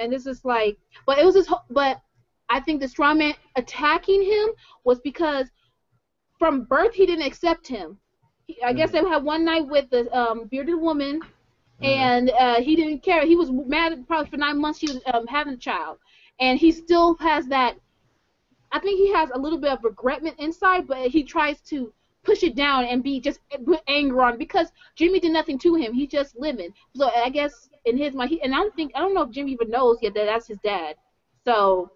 and this is like, but it was this, but I think the strongman attacking him was because from birth he didn't accept him. I guess they had one night with the bearded woman, and he didn't care. He was mad probably for 9 months. He was having a child, and he still has that. I think he has a little bit of regretment inside, but he tries to push it down and be just put anger on because Jimmy did nothing to him. He's just living. So I guess in his mind, and I don't know if Jimmy even knows yet that that's his dad. So,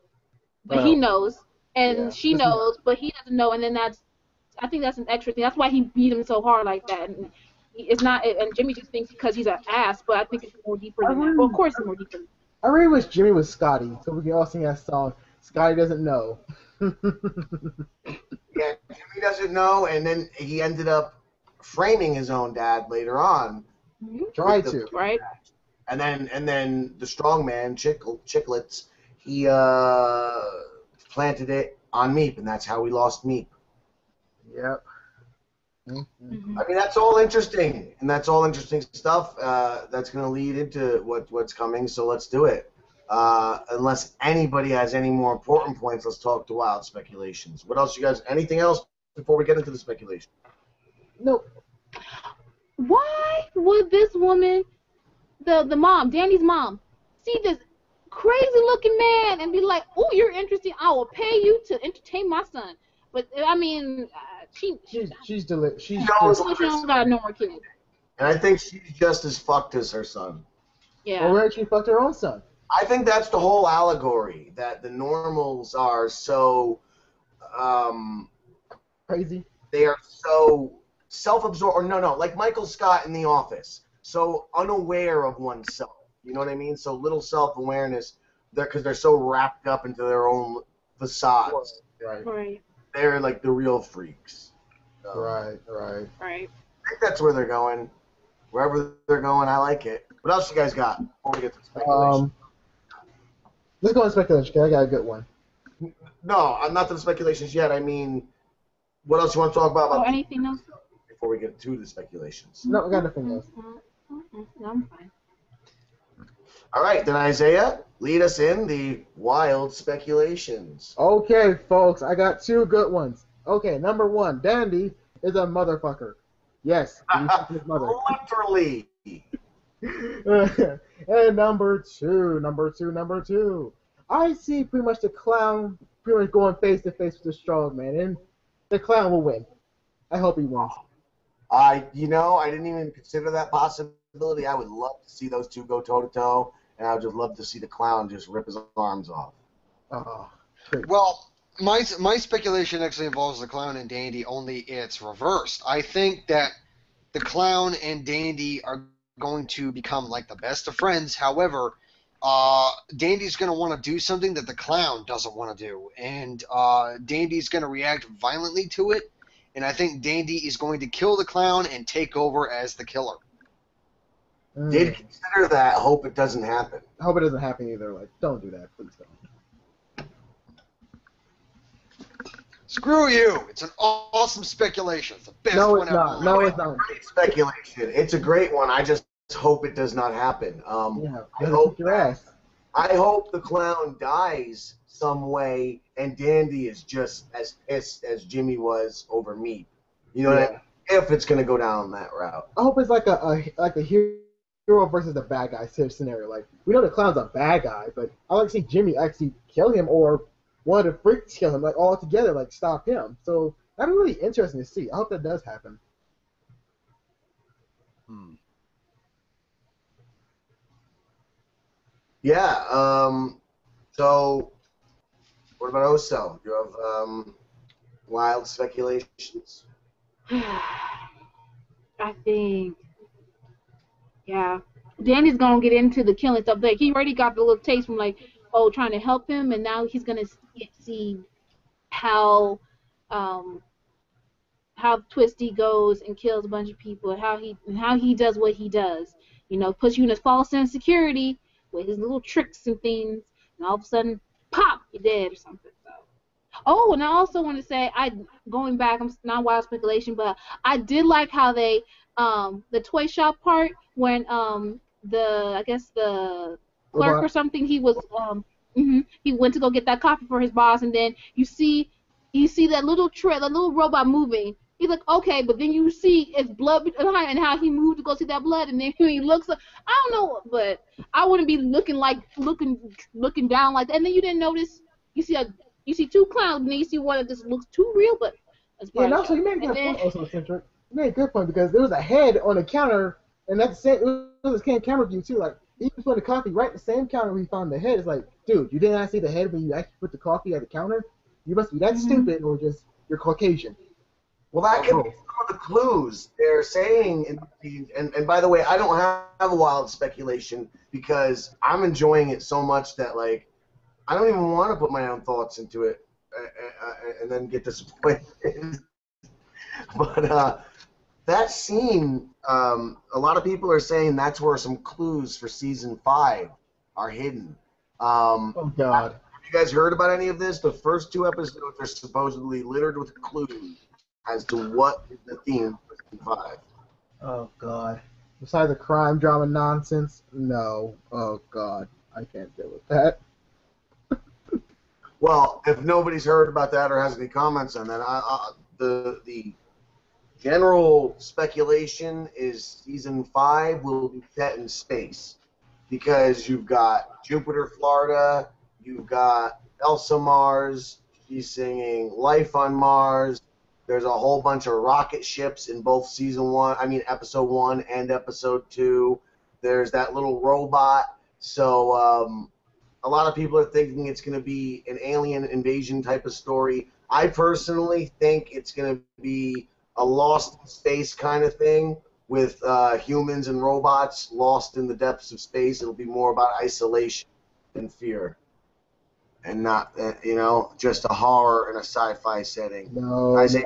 but he knows, and she knows, but he doesn't know. And then I think that's an extra thing. That's why he beat him so hard like that. And it's not, and Jimmy just thinks because he's an ass, but I think it's more deeper than that. Well, of course it's more deeper. I really wish Jimmy was Scotty, so we can all sing that song. Scotty doesn't know. Yeah, Jimmy doesn't know, and then he ended up framing his own dad later on. Try to. Right. And then the strongman, Chicklets, he planted it on Meep, and that's how we lost Meep. Yep. I mean, that's all interesting, and that's all interesting stuff. That's going to lead into what's coming, so let's do it. Unless anybody has any more important points, let's talk to wild speculations. What else, you guys? Anything else before we get into the speculation? Nope. Why would this woman, the mom, Danny's mom, see this crazy-looking man and be like, "Oh, you're interesting. I will pay you to entertain my son." But I mean, she's delicious. She don't got no more kids. And I think she's just as fucked as her son. Yeah. Or where she fucked her own son. I think that's the whole allegory, that the normals are so crazy. They are so self-absorbed, or no, like Michael Scott in The Office, so unaware of oneself. You know what I mean? So little self-awareness, because they're so wrapped up into their own facades. Right. They're like the real freaks. Right. Right. I think that's where they're going. Wherever they're going, I like it. What else you guys got before we get to speculation? Let's go on speculation, because I got a good one. No, I'm not to the speculations yet. I mean, what else you want to talk about? Anything else? Before we get to the speculations. No, I got nothing else. No, I'm fine. All right, then Isaiah, lead us in the wild speculations. Okay, folks, I got two good ones. Okay, number one, Dandy is a motherfucker. Yes, he's his mother. Literally. And number two. I see pretty much the clown pretty much going face to face with the strong man, and the clown will win. I hope he wins. I didn't even consider that possibility. I would love to see those two go toe to toe, and I would just love to see the clown just rip his arms off. Well, my speculation actually involves the clown and Dandy, only it's reversed. I think that the clown and Dandy are going to become like the best of friends. However, Dandy's going to want to do something that the clown doesn't want to do, and Dandy's going to react violently to it, and I think Dandy is going to kill the clown and take over as the killer. Did consider that. Hope it doesn't happen. I hope it doesn't happen either. Like, don't do that, please don't. Screw you! It's an awesome speculation. It's the best one ever. No, it's not. Great speculation. It's a great one. I just hope it does not happen. I hope your ass. I hope the clown dies some way, and Dandy is just as pissed as Jimmy was over me. You know what I mean? If it's gonna go down that route. I hope it's like a hero versus the bad guy scenario. Like, we know the clown's a bad guy, but I like to see Jimmy actually kill him, or one of the freaks kill him, like all together, like stop him. So that'd be really interesting to see. I hope that does happen. Yeah. So, what about Oso? Do you have wild speculations? I think, Danny's gonna get into the killing stuff. Like, he already got the little taste from trying to help him, and now he's gonna see how Twisty goes and kills a bunch of people, and how he does what he does. Puts you in a false sense of security with his little tricks and things, and all of a sudden, pop, you're dead or something. So. Oh, and I also want to say, going back, I'm not wild speculation, but I did like how they, the toy shop part, when the clerk or Robot. something. He was he went to go get that coffee for his boss, and then you see that that little robot moving. He's like, okay, but then you see it's blood behind and how he moved to go see that blood, and then he looks like, I don't know, but I wouldn't be looking down like that. And then you didn't notice you see two clowns, and then you see one that just looks too real, but that's Yeah, part and of the also show. you made a And good then point, also, Centric. You made a good point because there was a head on the counter, and that's it was the same camera view too. Like he put the coffee right at the same counter where he found the head. It's like, dude, you did not see the head when you actually put the coffee at the counter. You must be that stupid, or just you're Caucasian. Well, that Or could be both. some of the clues they're saying. And by the way, I don't have a wild speculation because I'm enjoying it so much that like I don't even want to put my own thoughts into it and then get disappointed. But that scene, a lot of people are saying that's where some clues for season 5 are hidden. Oh God. Have you guys heard about any of this? The first 2 episodes are supposedly littered with clues as to what is the theme for season 5. Oh God. Besides the crime drama nonsense, no. Oh God, I can't deal with that. Well, if nobody's heard about that or has any comments on that, the general speculation is season 5 will be set in space because you've got Jupiter, Florida, you've got Elsa Mars, she's singing Life on Mars. There's a whole bunch of rocket ships in both episode 1 and episode 2. There's that little robot. So a lot of people are thinking it's going to be an alien invasion type of story. I personally think it's going to be a lost in space kind of thing with humans and robots lost in the depths of space. It'll be more about isolation and fear, and not just a horror in a sci-fi setting. No, Isaiah,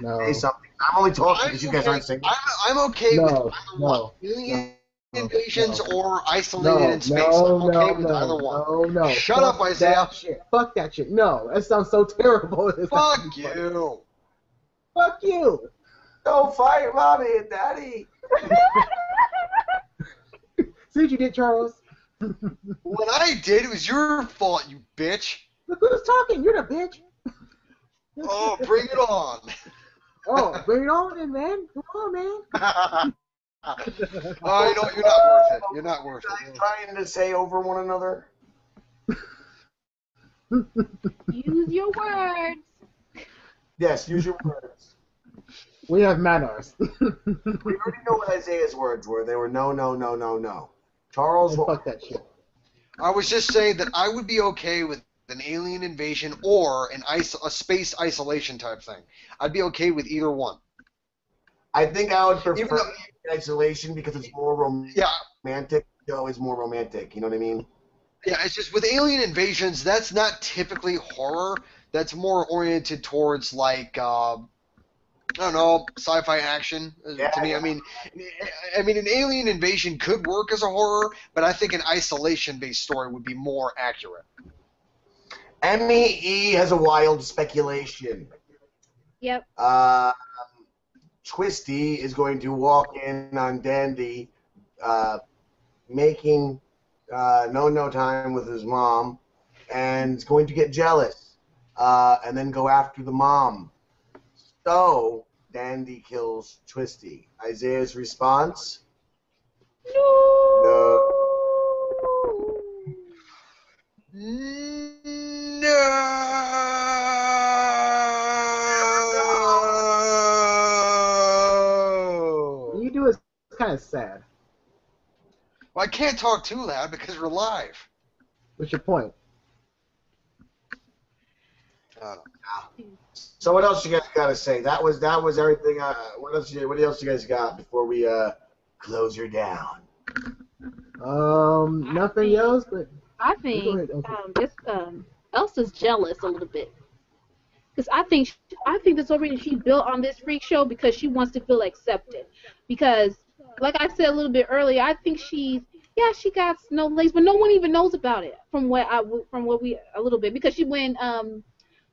no, say no, something. I'm only talking I'm because you guys okay. aren't saying. I'm okay with no, either one. no, Alien no, invasions no. or isolated No, in space. I'm no, okay no, with either no, one. no, no. Shut Fuck up, Isaiah. that shit. Fuck that shit. No, that sounds so terrible. It's not Fuck funny. you. Fuck you. Don't fight, mommy and daddy. See what you did, Charles? What I did was your fault, you bitch. Look who's talking. You're the bitch. Oh, bring it on. Oh, bring it on then, man. Come on, man. Oh, you know what? You're not worth it. You're not worth Guys it. trying to say over one another. use your words. Yes, use your words. We have manners. We already know what Isaiah's words were. They were no, no, no, no, no. Charles, And fuck that shit. I was just saying that I would be okay with an alien invasion or a space isolation type thing. I'd be okay with either one. I think I would Even prefer though, isolation because it's more yeah, romantic. It's more romantic. You know what I mean? yeah. It's just with alien invasions, that's not typically horror. That's more oriented towards like I don't know, sci-fi action. Yeah, To me, yeah. I mean, an alien invasion could work as a horror, but I think an isolation-based story would be more accurate. MEE has a wild speculation. Yep. Twisty is going to walk in on Dandy, making no time with his mom, and is going to get jealous, and then go after the mom. So Dandy kills Twisty. Isaiah's response? No. No. What you do is kind of sad. Well, I can't talk too loud because we're live. What's your point? So what else you guys got to say? That was everything. What else you guys got before we close her down? Nothing else, but I Go think ahead, okay. Elsa's jealous a little bit. Because I think the story she built on this freak show because she wants to feel accepted. Because, like I said a little bit earlier, I think she got snow legs, but no one even knows about it. From what we a little bit because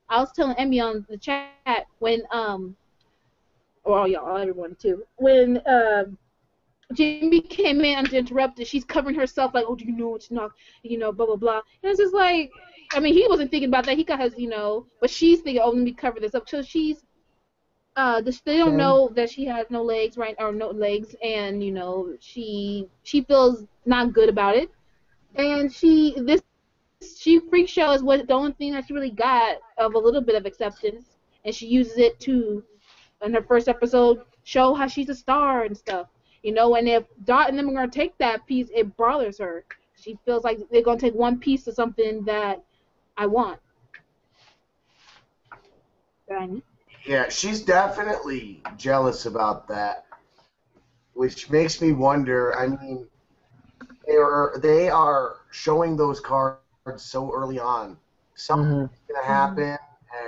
I was telling Emmy on the chat when or y'all everyone too when Jimmy came in uninterrupted. She's covering herself like, oh, do you know it's not, blah blah blah. And it's just like, I mean, he wasn't thinking about that. He got his, but she's thinking, oh, let me cover this up. So she's, they don't Same. know that she has no legs, right, or no legs, and she feels not good about it, and she freak show is what the only thing that she really got of a little bit of acceptance, and she uses it to, in her first episode, show how she's a star and stuff. And if Dot and them are gonna take that piece, it bothers her. She feels like they're gonna take one piece of something that I want. Right? Yeah, she's definitely jealous about that, which makes me wonder. I mean, they are showing those cards so early on. Something's gonna happen,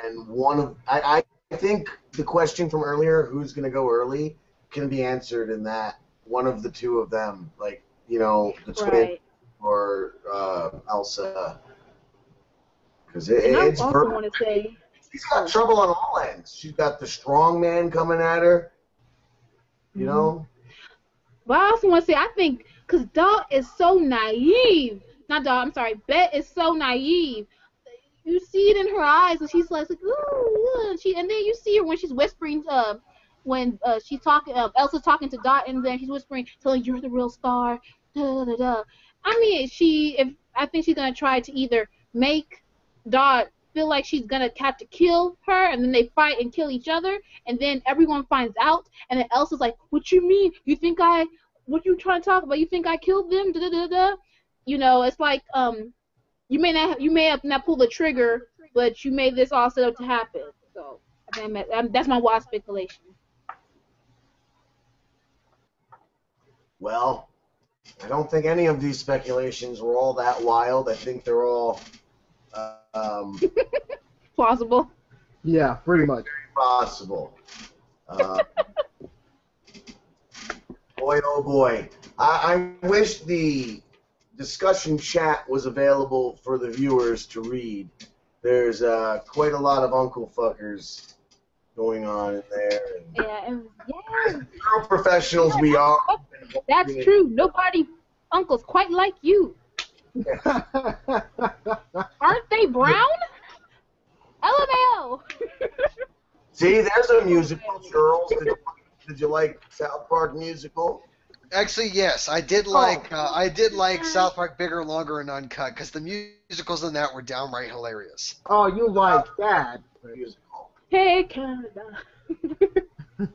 and I think the question from earlier, who's gonna go early, can be answered in that one of the two of them, like the twin Right. or Elsa, because And I it's also want to say, she's got trouble on all ends. She's got the strong man coming at her, you know. but I also want to say, I think, because Dot is so naive. Not Dot, I'm sorry, Bet is so naive. You see it in her eyes, and she's like, ooh, ooh, and then you see her when she's whispering, when she's talking, Elsa's talking to Dot, and then she's whispering, telling you're the real star, da da da. I mean, I think she's gonna try to either make Dot feel like she's gonna have to kill her, and then they fight and kill each other, and then everyone finds out, and then Elsa's like, what you mean? What you trying to talk about? You think I killed them? Da da da da. It's like, you may have not pulled the trigger, but you made this all set up to happen. So that's my wild speculation. Well, I don't think any of these speculations were all that wild. I think they're all Plausible. Yeah, pretty much. possible. Uh, boy, oh boy. I wish the discussion chat was available for the viewers to read. There's quite a lot of uncle fuckers going on in there. And Yeah. real professionals we are. That's true. Nobody uncles quite like you. Aren't they brown? LMAO. See, there's a musical, Charles. Did you like South Park musical? Actually, yes, I did like South Park Bigger, Longer, and Uncut because the musicals in that were downright hilarious. Oh, you like that? Musical. Hey, Canada.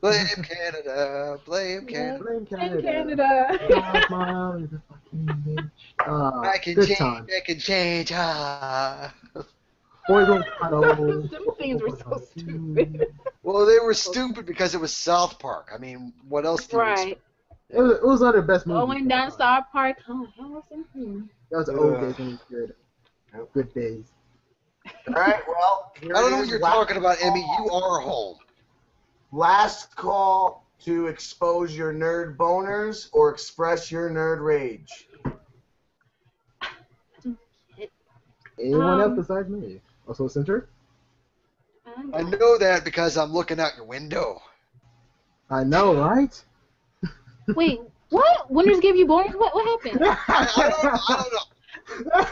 Blame Canada, blame Canada. Blame Hey, Canada. Canada. Mom is a fucking bitch. I can Good change, time. I can change. Boy, don't cuddle. Those things were so stupid. Well, they were stupid because it was South Park. I mean, what else do you expect? Right. It was one of the best movies. Going down Star Park. Oh, Harrison. That was the old days when it was good. Good days. All right, well, here I don't it know what is. you're talking about, Emmy. You are home. Last call to expose your nerd boners or express your nerd rage. Anyone else besides me? Also Center? I know that because I'm looking out your window. I know, right? Wait, what? Winners give you bonus? What happened? I don't know.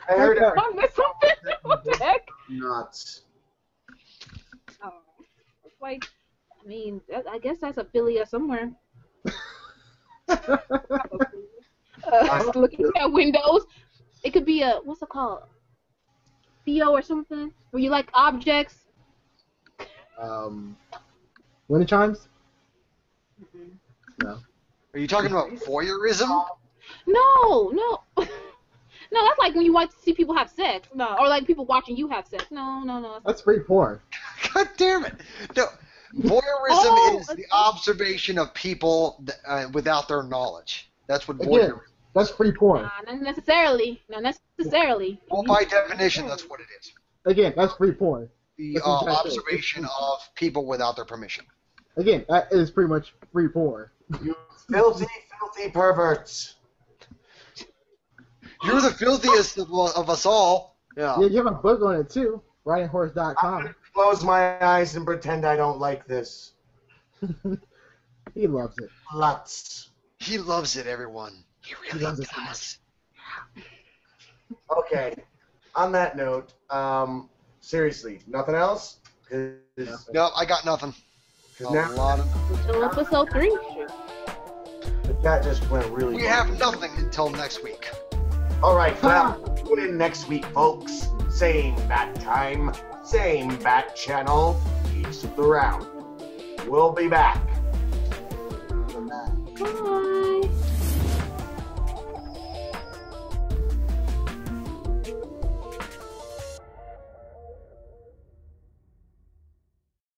I heard it. I missed something? What the heck? Nuts. Oh, it's like, I mean, I guess that's Ophelia somewhere. Looking at windows. It could be what's it called? Theo or something? Where you like objects? Winter chimes? No. Are you talking about voyeurism? No. No, that's like when you want to see people have sex. No, or like people watching you have sex. No. That's free porn. God damn it! No, voyeurism is the it's- observation of people without their knowledge. That's what Again, voyeurism. that's free porn. Not necessarily. Not necessarily. Well, by definition, that's what it is. Again, that's free porn. The That's what I'm trying to say. observation of people without their permission. Again, that is pretty much free porn. You filthy, filthy perverts. You're the filthiest of us all. Yeah. Yeah, you have a book on it too. I'm WritingHorse.com. gonna close my eyes and pretend I don't like this. He loves it. Lots. He loves it, everyone. He really loves it so does. Okay. On that note, seriously, nothing else? No, I got nothing. A Now lot of. Until episode 3. the chat just went really. We have nothing until next week. All right, well, tune in next week, folks. Same bat time, same bat channel. Geeks of the Round. We'll be back. Bye.